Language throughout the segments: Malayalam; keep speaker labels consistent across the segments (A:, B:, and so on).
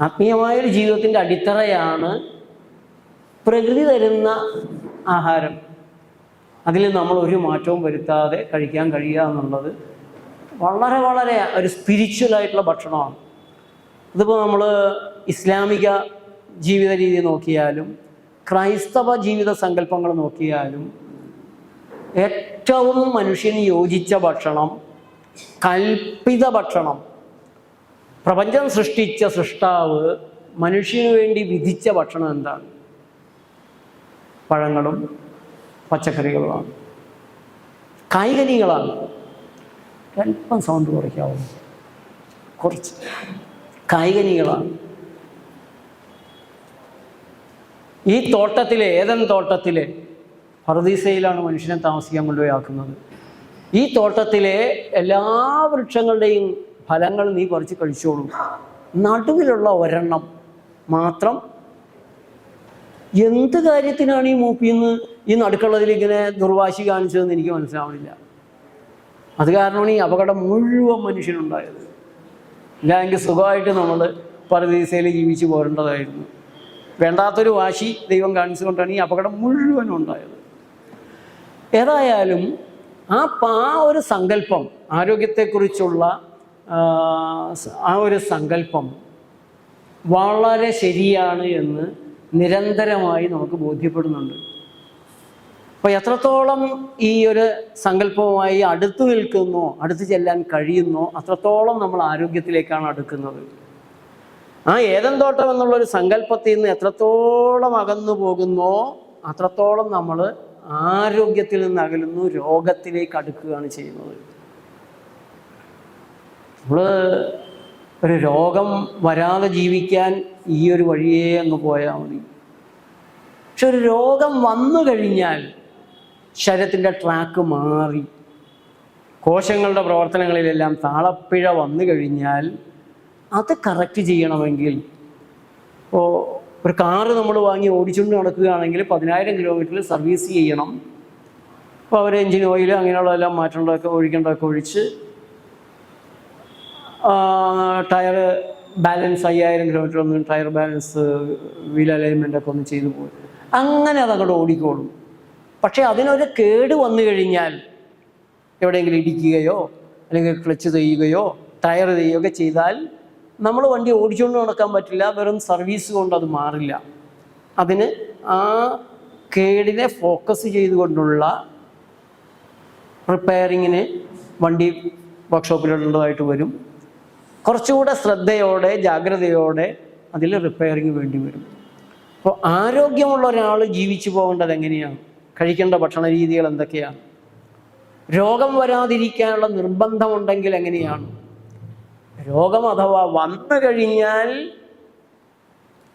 A: ആത്മീയമായൊരു ജീവിതത്തിൻ്റെ അടിത്തറയാണ് പ്രകൃതി തരുന്ന ആഹാരം. അതിൽ നമ്മൾ ഒരു മാറ്റവും വരുത്താതെ കഴിക്കാൻ കഴിയുക എന്നുള്ളത് വളരെ വളരെ ഒരു സ്പിരിച്വലായിട്ടുള്ള ഭക്ഷണമാണ്. ഇതിപ്പോൾ നമ്മൾ ഇസ്ലാമിക ജീവിത രീതി നോക്കിയാലും ക്രൈസ്തവ ജീവിത സങ്കല്പങ്ങൾ നോക്കിയാലും ഏറ്റവും മനുഷ്യന് യോജിച്ച ഭക്ഷണം, കൽപ്പിത ഭക്ഷണം, പ്രപഞ്ചം സൃഷ്ടിച്ച സൃഷ്ടാവ് മനുഷ്യന് വേണ്ടി വിധിച്ച ഭക്ഷണം എന്താണ്? പഴങ്ങളും പച്ചക്കറികളുമാണ്, കായ്കനികളാണ്. അല്പം സൗണ്ട് കുറയ്ക്കാവുന്നു, കുറച്ച് കായ്കനികളാണ്. ഈ തോട്ടത്തിലെ, ഏദൻ തോട്ടത്തിലെ പറുദീസയിലാണ് മനുഷ്യനെ താമസിക്കാൻ കൊണ്ടുപോയി ആക്കുന്നത്. ഈ തോട്ടത്തിലെ എല്ലാ വൃക്ഷങ്ങളുടെയും ഫലങ്ങൾ നീ കുറച്ച് കഴിച്ചോളൂ, നടുവിലുള്ള ഒരെണ്ണം മാത്രം. എന്ത് കാര്യത്തിനാണ് ഈ മൂപ്പിന്ന് ഈ നടുക്കുള്ളതിൽ ഇങ്ങനെ ദുർവാശി കാണിച്ചതെന്ന് എനിക്ക് മനസ്സിലാവണില്ല. അത് കാരണമാണ് ഈ അപകടം മുഴുവൻ മനുഷ്യനുണ്ടായത്. ഇല്ലെങ്കിൽ സുഖമായിട്ട് നമ്മൾ പറുദീസയിൽ ജീവിച്ചു പോരേണ്ടതായിരുന്നു. വേണ്ടാത്തൊരു വാശി ദൈവം കാണിച്ചുകൊണ്ടാണ് ഈ അപകടം മുഴുവനും ഉണ്ടായത്. ഏതായാലും ആ ഒരു സങ്കല്പം, ആരോഗ്യത്തെക്കുറിച്ചുള്ള ആ ഒരു സങ്കല്പം വളരെ ശരിയാണ് എന്ന് നിരന്തരമായി നമുക്ക് ബോധ്യപ്പെടുന്നുണ്ട്. അപ്പോൾ എത്രത്തോളം ഈ ഒരു സങ്കല്പവുമായി അടുത്ത് നിൽക്കുന്നോ, അടുത്ത് ചെല്ലാൻ കഴിയുന്നോ, അത്രത്തോളം നമ്മൾ ആരോഗ്യത്തിലേക്കാണ് അടുക്കുന്നത്. ആ ഏദൻ തോട്ടം എന്നുള്ളൊരു സങ്കല്പത്തിൽ നിന്ന് എത്രത്തോളം അകന്നു പോകുന്നോ അത്രത്തോളം നമ്മൾ ആരോഗ്യത്തിൽ നിന്ന് അകലുന്നു, രോഗത്തിലേക്ക് അടുക്കുകയാണ് ചെയ്യുന്നത്. നമ്മൾ ഒരു രോഗം വരാതെ ജീവിക്കാൻ ഈ ഒരു വഴിയേ അങ്ങ് പോയാൽ മതി. പക്ഷെ ഒരു രോഗം വന്നു കഴിഞ്ഞാൽ ശരീരത്തിൻ്റെ ട്രാക്ക് മാറി, കോശങ്ങളുടെ പ്രവർത്തനങ്ങളിലെല്ലാം താളപ്പിഴ വന്നു കഴിഞ്ഞാൽ അത് കറക്റ്റ് ചെയ്യണമെങ്കിൽ, ഇപ്പോൾ ഒരു കാറ് നമ്മൾ വാങ്ങി ഓടിച്ചുകൊണ്ട് നടക്കുകയാണെങ്കിൽ 10,000 കിലോമീറ്ററിൽ സർവീസ് ചെയ്യണം. അപ്പോൾ അവർ എൻജിൻ ഓയിൽ അങ്ങനെയുള്ളതെല്ലാം മാറ്റേണ്ടതൊക്കെ ഒഴിക്കേണ്ടതൊക്കെ ഒഴിച്ച്, ടയർ ബാലൻസ് 5,000 കിലോമീറ്റർ ഒന്നും ടയർ ബാലൻസ്, വീൽ അലൈൻമെൻ്റ് ഒക്കെ ഒന്ന് ചെയ്തു പോകും. അങ്ങനെ അതങ്ങോട്ട് ഓടിക്കോളും. പക്ഷേ അതിനൊരു കേട് വന്നു കഴിഞ്ഞാൽ, എവിടെയെങ്കിലും ഇടിക്കുകയോ അല്ലെങ്കിൽ ക്ലച്ച് ചെയ്യുകയോ ടയർ ചെയ്യുകയൊക്കെ ചെയ്താൽ നമ്മൾ വണ്ടി ഓടിച്ചുകൊണ്ട് നടക്കാൻ പറ്റില്ല. വെറും സർവീസ് കൊണ്ട് അത് മാറില്ല. അതിന് ആ കേടിനെ ഫോക്കസ് ചെയ്തുകൊണ്ടുള്ള റിപ്പയറിങ്ങിന് വണ്ടി വർക്ക്ഷോപ്പിലിടേണ്ടതായിട്ട് വരും. കുറച്ചുകൂടെ ശ്രദ്ധയോടെ ജാഗ്രതയോടെ അതിൽ റിപ്പയറിങ് വേണ്ടി വരും. അപ്പോൾ ആരോഗ്യമുള്ള ഒരാൾ ജീവിച്ചു പോകേണ്ടത് എങ്ങനെയാണ്? കഴിക്കേണ്ട ഭക്ഷണ രീതികൾ എന്തൊക്കെയാണ്? രോഗം വരാതിരിക്കാനുള്ള നിർബന്ധമുണ്ടെങ്കിൽ എങ്ങനെയാണ്? രോഗം അഥവാ വന്നു കഴിഞ്ഞാൽ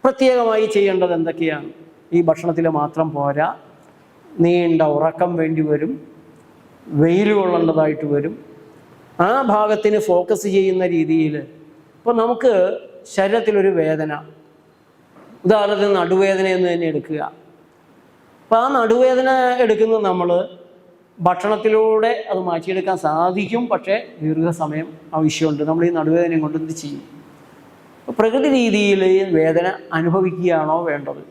A: പ്രത്യേകമായി ചെയ്യേണ്ടത് എന്തൊക്കെയാണ്? ഈ ഭക്ഷണത്തിൽ മാത്രം പോരാ, നീണ്ട ഉറക്കം വേണ്ടി വരും, വെയിൽ കൊള്ളേണ്ടതായിട്ട് വരും. ആ ഭാഗത്തിന് ഫോക്കസ് ചെയ്യുന്ന രീതിയിൽ, ഇപ്പോൾ നമുക്ക് ശരീരത്തിലൊരു വേദന, ഉദാഹരണത്തിന് നടുവേദന എന്ന് തന്നെ എടുക്കുക. അപ്പോൾ ആ നടുവേദന എടുക്കുന്നത് നമ്മൾ ഭക്ഷണത്തിലൂടെ അത് മാറ്റിയെടുക്കാൻ സാധിക്കും. പക്ഷേ ദീർഘസമയം ആവശ്യമുണ്ട്. നമ്മൾ ഈ നടുവേദനയും കൊണ്ട് എന്ത് ചെയ്യും? പ്രകൃതി രീതിയിൽ വേദന അനുഭവിക്കുകയാണോ വേണ്ടത്?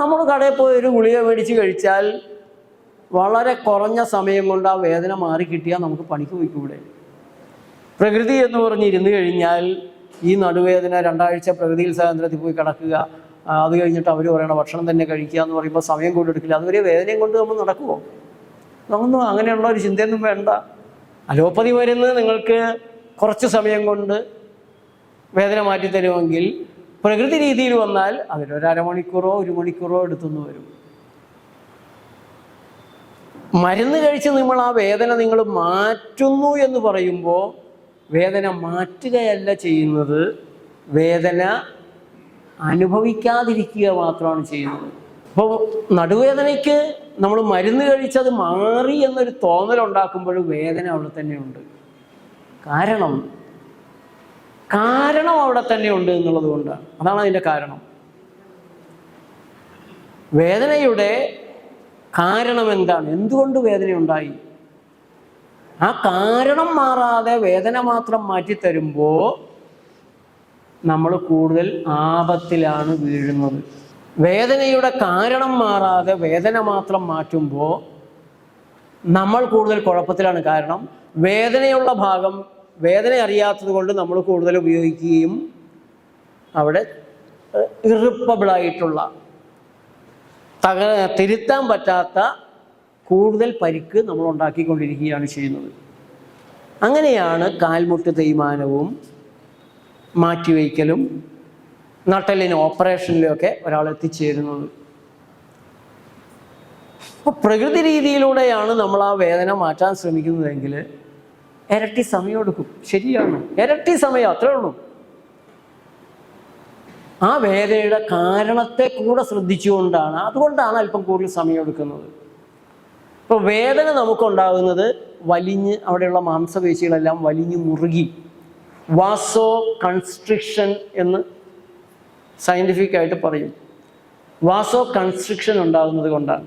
A: നമ്മൾ കടയിൽ പോയി ഒരു ഗുളിക മേടിച്ച് കഴിച്ചാൽ വളരെ കുറഞ്ഞ സമയം കൊണ്ട് ആ വേദന മാറിക്കിട്ടിയാൽ നമുക്ക് പണിക്ക് പോയിക്കൂടെ? പ്രകൃതി എന്ന് പറഞ്ഞിരുന്നു കഴിഞ്ഞാൽ ഈ നടുവേദന 2 ആഴ്ച പ്രകൃതിയിൽ സ്വാതന്ത്ര്യത്തിൽ പോയി കിടക്കുക, അത് കഴിഞ്ഞിട്ട് അവർ പറയണ ഭക്ഷണം തന്നെ കഴിക്കുക എന്ന് പറയുമ്പോൾ സമയം കൊണ്ടെടുക്കില്ല. അതുവരെ വേദനയും കൊണ്ട് നമ്മൾ നടക്കുമോ? ഒന്നും അങ്ങനെയുള്ള ഒരു ചിന്തയൊന്നും വേണ്ട. അലോപ്പതി മരുന്ന് നിങ്ങൾക്ക് കുറച്ച് സമയം കൊണ്ട് വേദന മാറ്റിത്തരുമെങ്കിൽ പ്രകൃതി രീതിയിൽ വന്നാൽ അതിലൊരു അരമണിക്കൂറോ 1 മണിക്കൂറോ എടുത്തുനിന്ന് വരും. മരുന്ന് കഴിച്ച് നിങ്ങൾ ആ വേദന നിങ്ങൾ മാറ്റുന്നു എന്ന് പറയുമ്പോൾ വേദന മാറ്റുകയല്ല ചെയ്യുന്നത്, വേദന അനുഭവിക്കാതിരിക്കുക മാത്രമാണ് ചെയ്യുന്നത്. അപ്പോൾ നടുവേദനയ്ക്ക് നമ്മൾ മരുന്ന് കഴിച്ചത് മാറി എന്നൊരു തോന്നലുണ്ടാക്കുമ്പോൾ വേദന അവിടെ തന്നെയുണ്ട്. കാരണം അവിടെ തന്നെ ഉണ്ട് എന്നുള്ളത് കൊണ്ടാണ്. അതാണ് അതിൻ്റെ കാരണം. വേദനയുടെ കാരണം എന്താണ്? എന്തുകൊണ്ട് വേദനയുണ്ടായി? ആ കാരണം മാറാതെ വേദന മാത്രം മാറ്റിത്തരുമ്പോൾ നമ്മൾ കൂടുതൽ ആപത്തിലാണ് വീഴുന്നത്. വേദനയുടെ കാരണം മാറാതെ വേദന മാത്രം മാറ്റുമ്പോൾ നമ്മൾ കൂടുതൽ കുഴപ്പത്തിലാണ്. കാരണം വേദനയുള്ള ഭാഗം വേദന അറിയാത്തത് കൊണ്ട് നമ്മൾ കൂടുതൽ ഉപയോഗിക്കുകയും അവിടെ ഇറിപ്പബിളായിട്ടുള്ള തിരുത്താൻ പറ്റാത്ത കൂടുതൽ പരിക്ക് നമ്മൾ ഉണ്ടാക്കിക്കൊണ്ടിരിക്കുകയാണ് ചെയ്യുന്നത്. അങ്ങനെയാണ് കാൽമുട്ട് തേയ്മാനവും മാറ്റിവയ്ക്കലും നട്ടെല്ലിന് ഓപ്പറേഷനിലുമൊക്കെ ഒരാൾ എത്തിച്ചേരുന്നത്. അപ്പോൾ പ്രകൃതി രീതിയിലൂടെയാണ് നമ്മൾ ആ വേദന മാറ്റാൻ ശ്രമിക്കുന്നതെങ്കിൽ ഇരട്ടി സമയം എടുക്കും. ശരിയാണ്, ഇരട്ടി സമയം, അത്രേ ഉള്ളൂ. ആ വേദനയുടെ കാരണത്തെ കൂടെ ശ്രദ്ധിച്ചുകൊണ്ടാണ്, അതുകൊണ്ടാണ് അല്പം കൂടുതൽ സമയം എടുക്കുന്നത്. ഇപ്പോൾ വേദന നമുക്കുണ്ടാകുന്നത് വലിഞ്ഞ് അവിടെയുള്ള മാംസപേശികളെല്ലാം വലിഞ്ഞ് മുറുകി വാസോ കൺസ്ട്രിക്ഷൻ എന്ന് സയൻറ്റിഫിക് ആയിട്ട് പറയും. വാസോ കൺസ്ട്രിക്ഷൻ ഉണ്ടാകുന്നത് കൊണ്ടാണ്.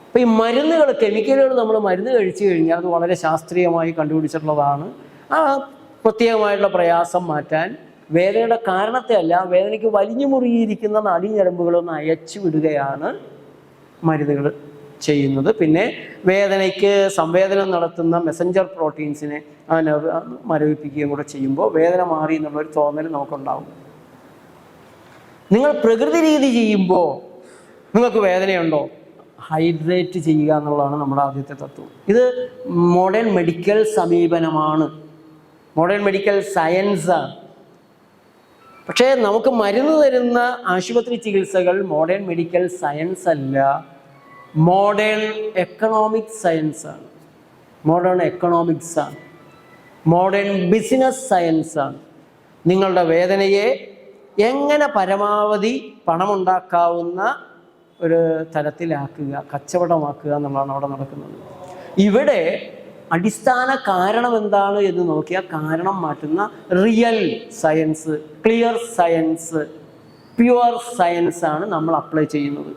A: അപ്പോൾ ഈ മരുന്നുകൾ, കെമിക്കലുകൾ നമ്മൾ മരുന്ന് കഴിച്ചു കഴിഞ്ഞാൽ അത് വളരെ ശാസ്ത്രീയമായി കണ്ടുപിടിച്ചിട്ടുള്ളതാണ്. ആ പ്രത്യേകമായിട്ടുള്ള പ്രയാസം മാറ്റാൻ വേദനയുടെ കാരണത്തെ അല്ല, വേദനയ്ക്ക് വലിഞ്ഞു മുറുകിയിരിക്കുന്ന നാഡീഞരമ്പുകളൊന്ന് അയച്ചു വിടുകയാണ് മരുന്നുകൾ ചെയ്യുന്നത്. പിന്നെ വേദനയ്ക്ക് സംവേദനം നടത്തുന്ന മെസഞ്ചർ പ്രോട്ടീൻസിനെ മരവിപ്പിക്കുകയും കൂടെ ചെയ്യുമ്പോൾ വേദന മാറി എന്നുള്ളൊരു തോന്നൽ നമുക്കുണ്ടാവും. നിങ്ങൾ പ്രകൃതി രീതി ചെയ്യുമ്പോൾ നിങ്ങൾക്ക് വേദനയുണ്ടോ? ഹൈഡ്രേറ്റ് ചെയ്യുക എന്നുള്ളതാണ് നമ്മുടെ ആദ്യത്തെ തത്വം. ഇത് മോഡേൺ മെഡിക്കൽ സമീപനമാണ്, മോഡേൺ മെഡിക്കൽ സയൻസാണ്. പക്ഷേ നമുക്ക് മരുന്ന് തരുന്ന ആശുപത്രി ചികിത്സകൾ മോഡേൺ മെഡിക്കൽ സയൻസ് അല്ല, മോഡേൺ എക്കണോമിക് സയൻസാണ്, മോഡേൺ എക്കണോമിക്സാണ്, മോഡേൺ ബിസിനസ് സയൻസാണ്. നിങ്ങളുടെ വേദനയെ എങ്ങനെ പരമാവധി പണമുണ്ടാക്കാവുന്ന ഒരു തരത്തിലാക്കുക, കച്ചവടമാക്കുക എന്നുള്ളതാണ് അവിടെ നടക്കുന്നത്. ഇവിടെ അടിസ്ഥാന കാരണം എന്താണ് എന്ന് നോക്കിയാൽ കാരണം മാറ്റുന്ന real science, clear science, pure science ആണ് നമ്മൾ അപ്ലൈ ചെയ്യുന്നത്.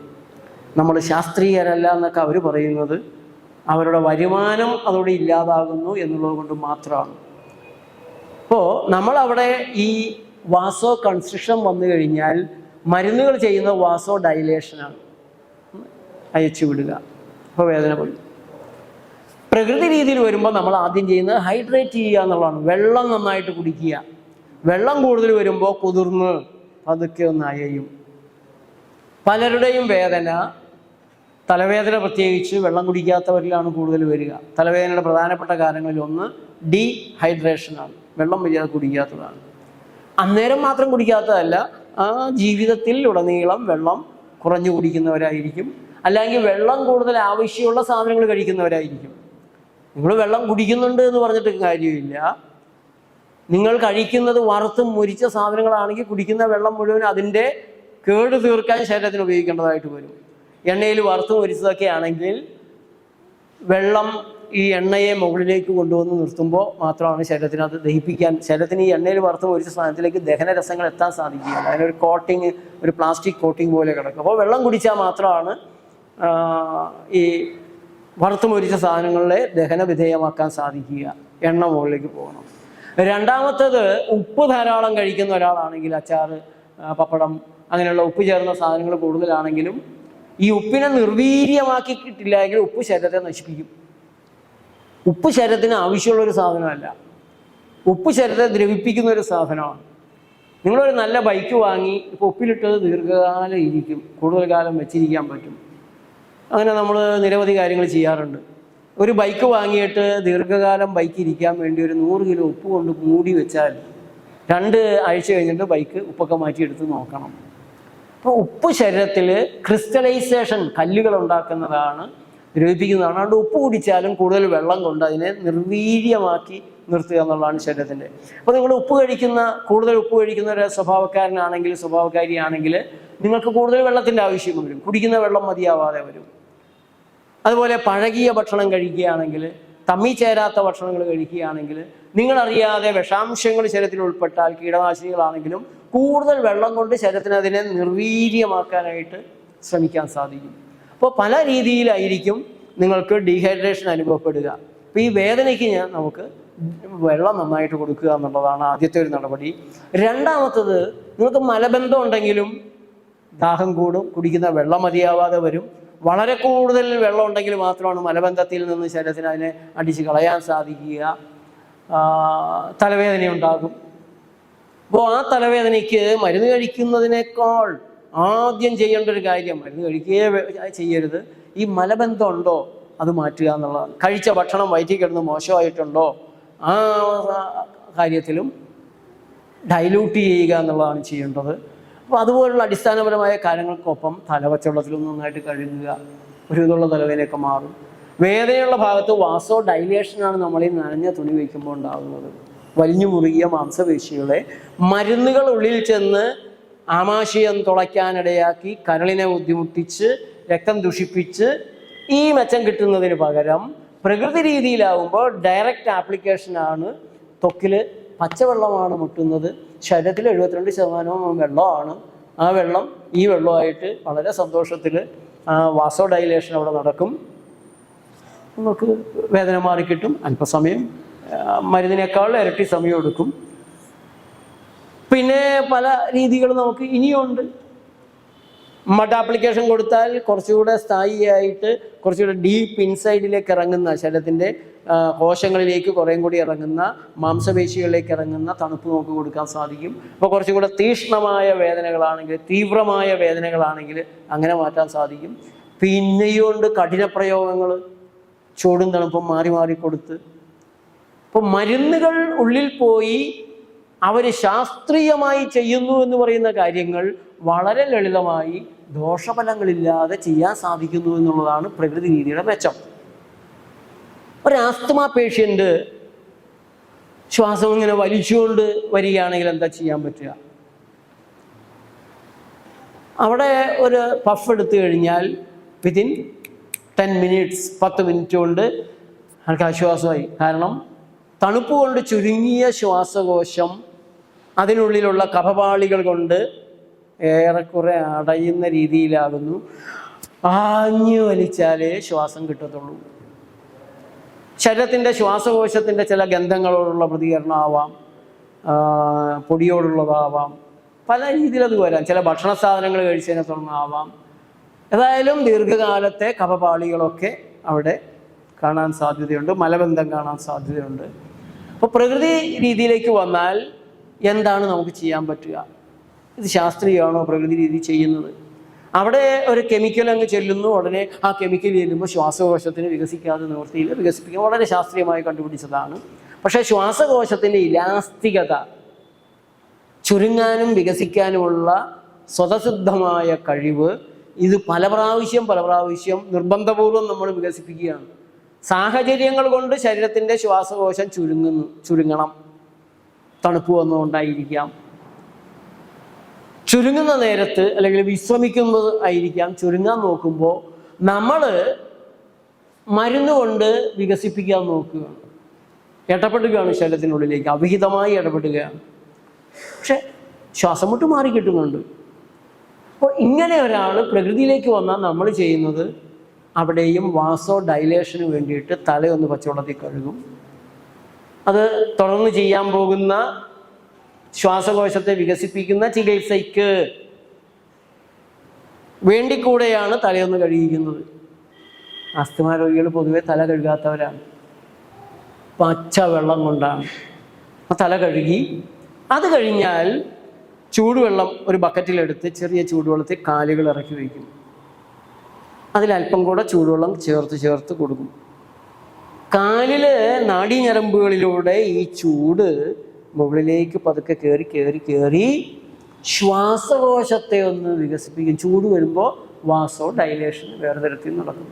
A: നമ്മൾ ശാസ്ത്രീയരല്ല എന്നൊക്കെ അവർ പറയുന്നത് അവരുടെ വരുമാനം അതോടെ ഇല്ലാതാകുന്നു എന്നുള്ളത് കൊണ്ട് മാത്രമാണ്. അപ്പോൾ നമ്മളവിടെ ഈ വാസോ കൺസ്ട്രിക്ഷൻ വന്നു കഴിഞ്ഞാൽ മരുന്നുകൾ ചെയ്യുന്ന വാസോ ഡൈലേഷനാണ്, അയച്ചു വിടുക. അപ്പോൾ വേദന പോയി. പ്രകൃതി രീതിയിൽ വരുമ്പോൾ നമ്മൾ ആദ്യം ചെയ്യുന്നത് ഹൈഡ്രേറ്റ് ചെയ്യുക എന്നുള്ളതാണ്. വെള്ളം നന്നായിട്ട് കുടിക്കുക. വെള്ളം കൂടുതൽ വരുമ്പോൾ കുതിർന്ന് പതുക്കെ ഒന്ന് അയയും. പലരുടെയും വേദന, തലവേദന പ്രത്യേകിച്ച് വെള്ളം കുടിക്കാത്തവരിലാണ് കൂടുതൽ വരിക. തലവേദനയുടെ പ്രധാനപ്പെട്ട കാരണങ്ങളിൽ ഒന്ന് ഡീഹൈഡ്രേഷനാണ്, വെള്ളം വരിയാതെ കുടിക്കാത്തതാണ്. അന്നേരം മാത്രം കുടിക്കാത്തതല്ല, ആ ജീവിതത്തിൽ ഉടനീളം വെള്ളം കുറഞ്ഞു കുടിക്കുന്നവരായിരിക്കും, അല്ലെങ്കിൽ വെള്ളം കൂടുതൽ ആവശ്യമുള്ള സാധനങ്ങൾ കഴിക്കുന്നവരായിരിക്കും. നിങ്ങൾ വെള്ളം കുടിക്കുന്നുണ്ട് എന്ന് പറഞ്ഞിട്ട് കാര്യമില്ല. നിങ്ങൾ കഴിക്കുന്നത് വറുത്തും മുരിച്ച സാധനങ്ങളാണെങ്കിൽ കുടിക്കുന്ന വെള്ളം മുഴുവൻ അതിൻ്റെ കേട് തീർക്കാൻ ശരീരത്തിന് ഉപയോഗിക്കേണ്ടതായിട്ട് വരും. എണ്ണയിൽ വറുത്ത് മുരിച്ചതൊക്കെ ആണെങ്കിൽ വെള്ളം ഈ എണ്ണയെ മുകളിലേക്ക് കൊണ്ടുവന്ന് നിർത്തുമ്പോൾ മാത്രമാണ് ശരീരത്തിന് അത് ദഹിപ്പിക്കാൻ, ശരീരത്തിന് ഈ എണ്ണയിൽ വറുത്ത് മുരിച്ച സാധനത്തിലേക്ക് ദഹനരസങ്ങൾ എത്താൻ സാധിക്കുകയില്ല. അതിനൊരു കോട്ടിങ്, ഒരു പ്ലാസ്റ്റിക് കോട്ടിങ് പോലെ കിടക്കും. അപ്പോൾ വെള്ളം കുടിച്ചാൽ മാത്രമാണ് ഈ വറുത്ത് മുരിച്ച സാധനങ്ങളെ ദഹന വിധേയമാക്കാൻ സാധിക്കുക. എണ്ണ മുകളിലേക്ക് പോകണം. രണ്ടാമത്തേത്, ഉപ്പ് ധാരാളം കഴിക്കുന്ന ഒരാളാണെങ്കിൽ, അച്ചാറ്, പപ്പടം, അങ്ങനെയുള്ള ഉപ്പ് ചേർന്ന സാധനങ്ങൾ കൂടുതലാണെങ്കിലും ഈ ഉപ്പിനെ നിർവീര്യമാക്കിയിട്ടില്ല എങ്കിൽ ഉപ്പ് ശരീരത്തെ നശിപ്പിക്കും. ഉപ്പ് ശരീരത്തിന് ആവശ്യമുള്ളൊരു സാധനമല്ല, ഉപ്പ് ശരീരത്തെ ദ്രവിപ്പിക്കുന്ന ഒരു സാധനമാണ്. നിങ്ങളൊരു നല്ല ബൈക്ക് വാങ്ങി, ഇപ്പോൾ ഉപ്പിലിട്ടത് ദീർഘകാലം ഇരിക്കും, കൂടുതൽ കാലം വെച്ചിരിക്കാൻ പറ്റും. അങ്ങനെ നമ്മൾ നിരവധി കാര്യങ്ങൾ ചെയ്യാറുണ്ട്. ഒരു ബൈക്ക് വാങ്ങിയിട്ട് ദീർഘകാലം ബൈക്ക് ഇരിക്കാൻ വേണ്ടി ഒരു 100 കിലോ ഉപ്പ് കൊണ്ട് മൂടി വെച്ചാൽ 2 ആഴ്ച കഴിഞ്ഞിട്ട് ബൈക്ക് ഉപ്പൊക്കെ മാറ്റിയെടുത്ത് നോക്കണം. അപ്പോൾ ഉപ്പ് ശരീരത്തിൽ ക്രിസ്റ്റലൈസേഷൻ, കല്ലുകൾ ഉണ്ടാക്കുന്നതാണ്, ദ്രവിപ്പിക്കുന്നതാണ്. അതുകൊണ്ട് ഉപ്പ് കുടിച്ചാലും കൂടുതൽ വെള്ളം കൊണ്ട് അതിനെ നിർവീര്യമാക്കി നിർത്തുക എന്നുള്ളതാണ് ശരീരത്തിൻ്റെ. അപ്പോൾ നിങ്ങൾ കൂടുതൽ ഉപ്പ് കഴിക്കുന്ന ഒരു സ്വഭാവക്കാരനാണെങ്കിൽ, സ്വഭാവക്കാരിയാണെങ്കിൽ നിങ്ങൾക്ക് കൂടുതൽ വെള്ളത്തിൻ്റെ ആവശ്യം വരും, കുടിക്കുന്ന വെള്ളം മതിയാവാതെ വരും. അതുപോലെ പഴകിയ ഭക്ഷണം കഴിക്കുകയാണെങ്കിൽ, തമ്മി ചേരാത്ത ഭക്ഷണങ്ങൾ കഴിക്കുകയാണെങ്കിൽ, നിങ്ങളറിയാതെ വിഷാംശങ്ങൾ ശരീരത്തിൽ ഉൾപ്പെട്ടാൽ, കീടനാശിനികളാണെങ്കിലും കൂടുതൽ വെള്ളം കൊണ്ട് ശരീരത്തിന് അതിനെ നിർവീര്യമാക്കാനായിട്ട് ശ്രമിക്കാൻ സാധിക്കും. അപ്പോൾ പല രീതിയിലായിരിക്കും നിങ്ങൾക്ക് ഡീഹൈഡ്രേഷൻ അനുഭവപ്പെടുക. അപ്പോൾ ഈ വേദനയ്ക്ക് നമുക്ക് വെള്ളം നന്നായിട്ട് കൊടുക്കുക എന്നുള്ളതാണ് ആദ്യത്തെ ഒരു നടപടി. രണ്ടാമത്തത്, നിങ്ങൾക്ക് മലബന്ധം ഉണ്ടെങ്കിലും ദാഹം കൂടും, കുടിക്കുന്ന വെള്ളം മതിയാവാതെ വരും. വളരെ കൂടുതൽ വെള്ളം ഉണ്ടെങ്കിൽ മാത്രമാണ് മലബന്ധത്തിൽ നിന്ന് ശരീരത്തിന് അതിനെ അടിച്ച് കളയാൻ സാധിക്കുക. തലവേദന ഉണ്ടാകും. അപ്പോൾ ആ തലവേദനയ്ക്ക് മരുന്ന് കഴിക്കുന്നതിനേക്കാൾ ആദ്യം ചെയ്യേണ്ട ഒരു കാര്യം, മരുന്ന് കഴിക്കുകയേ ചെയ്യരുത്, ഈ മലബന്ധം ഉണ്ടോ അത് മാറ്റുക എന്നുള്ളതാണ്. കഴിച്ച ഭക്ഷണം വയറ്റിൽ കിടന്ന് മോശമായിട്ടുണ്ടോ ആ കാര്യത്തിലും ഡൈലൂട്ട് ചെയ്യുക എന്നുള്ളതാണ് ചെയ്യേണ്ടത്. അപ്പോൾ അതുപോലുള്ള അടിസ്ഥാനപരമായ കാര്യങ്ങൾക്കൊപ്പം തലവച്ചവെള്ളത്തിലും നന്നായിട്ട് കഴുകുക, ഒരു ഇതുള്ള തലവേദനയൊക്കെ മാറും. വേദനയുള്ള ഭാഗത്ത് വാസോ ഡൈലേഷനാണ് നമ്മൾ ഈ നനഞ്ഞ തുണി വയ്ക്കുമ്പോൾ ഉണ്ടാകുന്നത്. വലിഞ്ഞു മുറുകിയ മാംസപേശികളെ മരുന്നുകൾ ഉള്ളിൽ ചെന്ന് ആമാശയം തുളയ്ക്കാനിടയാക്കി കരളിനെ ബുദ്ധിമുട്ടിച്ച് രക്തം ദുഷിപ്പിച്ച് ഈ മെച്ചം കിട്ടുന്നതിന് പകരം പ്രകൃതി രീതിയിലാവുമ്പോൾ ഡയറക്റ്റ് ആപ്ലിക്കേഷനാണ്. ത്വക്കിൽ പച്ചവെള്ളമാണ് മുട്ടുന്നത്. ശരീരത്തിൽ 72% വെള്ളമാണ്. ആ വെള്ളം ഈ വെള്ളമായിട്ട് വളരെ സന്തോഷത്തിൽ വാസോ ഡൈലേഷൻ അവിടെ നടക്കും. നമുക്ക് വേദന മാറിക്കിട്ടും. അല്പസമയം, മരുന്നിനേക്കാൾ ഇരട്ടി സമയം എടുക്കും. പിന്നെ പല രീതികൾ നമുക്ക് ഇനിയുണ്ട്. മഡ് ആപ്ലിക്കേഷൻ കൊടുത്താൽ കുറച്ചുകൂടെ സ്ഥായിയായിട്ട് കുറച്ചുകൂടെ ഡീപ്പ് ഇൻസൈഡിലേക്ക് ഇറങ്ങുന്ന, ശരീരത്തിൻ്റെ കോശങ്ങളിലേക്ക് കുറേയും കൂടി ഇറങ്ങുന്ന, മാംസപേശികളിലേക്ക് ഇറങ്ങുന്ന തണുപ്പ് നമുക്ക് കൊടുക്കാൻ സാധിക്കും. അപ്പോൾ കുറച്ചും കൂടെ തീക്ഷ്ണമായ വേദനകളാണെങ്കിൽ, തീവ്രമായ വേദനകളാണെങ്കിൽ അങ്ങനെ മാറ്റാൻ സാധിക്കും. പിന്നെയുണ്ട് കഠിന പ്രയോഗങ്ങൾ, ചൂടും തണുപ്പും മാറി മാറി കൊടുത്ത്. അപ്പോൾ മരുന്നുകൾ ഉള്ളിൽ പോയി അവർ ശാസ്ത്രീയമായി ചെയ്യുന്നു എന്ന് പറയുന്ന കാര്യങ്ങൾ വളരെ ലളിതമായി ദോഷഫലങ്ങളില്ലാതെ ചെയ്യാൻ സാധിക്കുന്നു എന്നുള്ളതാണ് പ്രകൃതി രീതിയുടെ മെച്ചം. ഒരു ആസ്തമ പേഷ്യൻ്റ് ശ്വാസം ഇങ്ങനെ വലിച്ചുകൊണ്ട് വരികയാണെങ്കിൽ എന്താ ചെയ്യാൻ പറ്റുക? അവിടെ ഒരു പഫ് എടുത്തു കഴിഞ്ഞാൽ വിത്തിൻ 10 minutes 10 മിനിറ്റ് കൊണ്ട് എനിക്ക് ആശ്വാസമായി. കാരണം തണുപ്പ് കൊണ്ട് ചുരുങ്ങിയ ശ്വാസകോശം അതിനുള്ളിലുള്ള കഫപാളികൾ കൊണ്ട് ഏറെക്കുറെ അടയുന്ന രീതിയിലാകുന്നു. ആഞ്ഞു വലിച്ചാലേ ശ്വാസം കിട്ടത്തുള്ളൂ. ശരീരത്തിൻ്റെ ശ്വാസകോശത്തിൻ്റെ ചില ഗന്ധങ്ങളോടുള്ള പ്രതികരണമാവാം, പൊടിയോടുള്ളതാവാം, പല രീതിയിലത് വരാം. ചില ഭക്ഷണ സാധനങ്ങൾ കഴിച്ചതിനെ തുടർന്നാവാം. ഏതായാലും ദീർഘകാലത്തെ കഫപാളികളൊക്കെ അവിടെ കാണാൻ സാധ്യതയുണ്ട്, മലബന്ധം കാണാൻ സാധ്യതയുണ്ട്. അപ്പോൾ പ്രകൃതി രീതിയിലേക്ക് വന്നാൽ എന്താണ് നമുക്ക് ചെയ്യാൻ പറ്റുക? ഇത് ശാസ്ത്രീയമാണോ പ്രകൃതി രീതി ചെയ്യുന്നത്? അവിടെ ഒരു കെമിക്കൽ അങ്ങ് ചെല്ലുന്നു, ഉടനെ ആ കെമിക്കൽ ചെല്ലുമ്പോൾ ശ്വാസകോശത്തിന് വികസിക്കാതെ നിവൃത്തിയിൽ വികസിപ്പിക്കാൻ വളരെ ശാസ്ത്രീയമായി കണ്ടുപിടിച്ചതാണ്. പക്ഷേ ശ്വാസകോശത്തിൻ്റെ ഇലാസ്തികത, ചുരുങ്ങാനും വികസിക്കാനുമുള്ള സ്വതസിദ്ധമായ കഴിവ്, ഇത് പല പ്രാവശ്യം നിർബന്ധപൂർവം നമ്മൾ വികസിപ്പിക്കുകയാണ്. സാഹചര്യങ്ങൾ കൊണ്ട് ശരീരത്തിൻ്റെ ശ്വാസകോശം ചുരുങ്ങണം. തണുപ്പ് വന്നുകൊണ്ടായിരിക്കാം, ചുരുങ്ങുന്ന നേരത്ത് അല്ലെങ്കിൽ വിശ്രമിക്കുന്നത് ആയിരിക്കാം. ചുരുങ്ങാൻ നോക്കുമ്പോൾ നമ്മൾ മരുന്ന് കൊണ്ട് വികസിപ്പിക്കാൻ നോക്കുകയാണ്, ഇടപെടുകയാണ്, ശരീരത്തിനുള്ളിലേക്ക് അവിഹിതമായി ഇടപെടുകയാണ്. പക്ഷെ ശ്വാസം മുട്ട് മാറി കിട്ടുന്നുണ്ട്. അപ്പോൾ ഇങ്ങനെ ഒരാൾ പ്രകൃതിയിലേക്ക് വന്നാൽ നമ്മൾ ചെയ്യുന്നത് അവിടെയും വാസോ ഡൈലേഷന് വേണ്ടിയിട്ട് തലയൊന്ന് പച്ചവെള്ളത്തിൽ കഴുകും. അത് തുടർന്ന് ചെയ്യാൻ പോകുന്ന ശ്വാസകോശത്തെ വികസിപ്പിക്കുന്ന ചികിത്സയ്ക്ക് വേണ്ടിക്കൂടെയാണ് തലയൊന്ന് കഴുകിക്കുന്നത്. ആസ്തമ രോഗികൾ പൊതുവെ തല കഴുകാത്തവരാണ്. പച്ച വെള്ളം കൊണ്ടാണ് തല കഴുകി. അത് കഴിഞ്ഞാൽ ചൂടുവെള്ളം ഒരു ബക്കറ്റിലെടുത്ത് ചെറിയ ചൂടുവെള്ളത്തിൽ കാലുകൾ ഇറക്കി വയ്ക്കും. അതിലല്പം കൂടെ ചൂടുവെള്ളം ചേർത്ത് കൊടുക്കും. കാലിൽ നാഡീഞരമ്പുകളിലൂടെ ഈ ചൂട് മുകളിലേക്ക് പതുക്കെ കയറി ശ്വാസകോശത്തെ ഒന്ന് വികസിപ്പിക്കും. ചൂട് വരുമ്പോൾ വാസോ ഡൈലേഷൻ വേറെ തരത്തിൽ നടക്കും.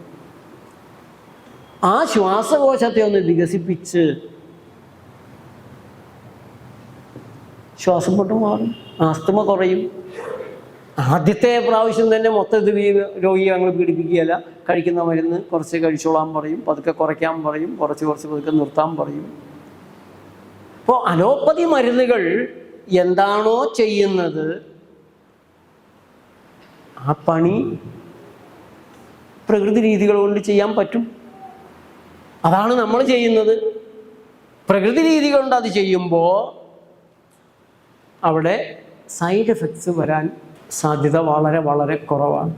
A: ആ ശ്വാസകോശത്തെ ഒന്ന് വികസിപ്പിച്ച് ശ്വാസം മുട്ട് മാറും, ആസ്തമ കുറയും. ആദ്യത്തെ പ്രാവശ്യം തന്നെ മൊത്തത്തിൽ രോഗിയെ ഞങ്ങൾ പീഡിപ്പിക്കുകയല്ല. കഴിക്കുന്ന മരുന്ന് കുറച്ച് കഴിച്ചോളാൻ പറയും, പതുക്കെ കുറയ്ക്കാൻ പറയും, കുറച്ച് പതുക്കെ നിർത്താൻ പറയും. അപ്പോൾ അലോപ്പതി മരുന്നുകൾ എന്താണോ ചെയ്യുന്നത് ആ പണി പ്രകൃതി രീതികൾ കൊണ്ട് ചെയ്യാൻ പറ്റും. അതാണ് നമ്മൾ ചെയ്യുന്നത്. പ്രകൃതി രീതി കൊണ്ട് അത് ചെയ്യുമ്പോൾ അവിടെ സൈഡ് എഫക്ട്സ് വരാൻ സാധ്യത വളരെ വളരെ കുറവാണ്.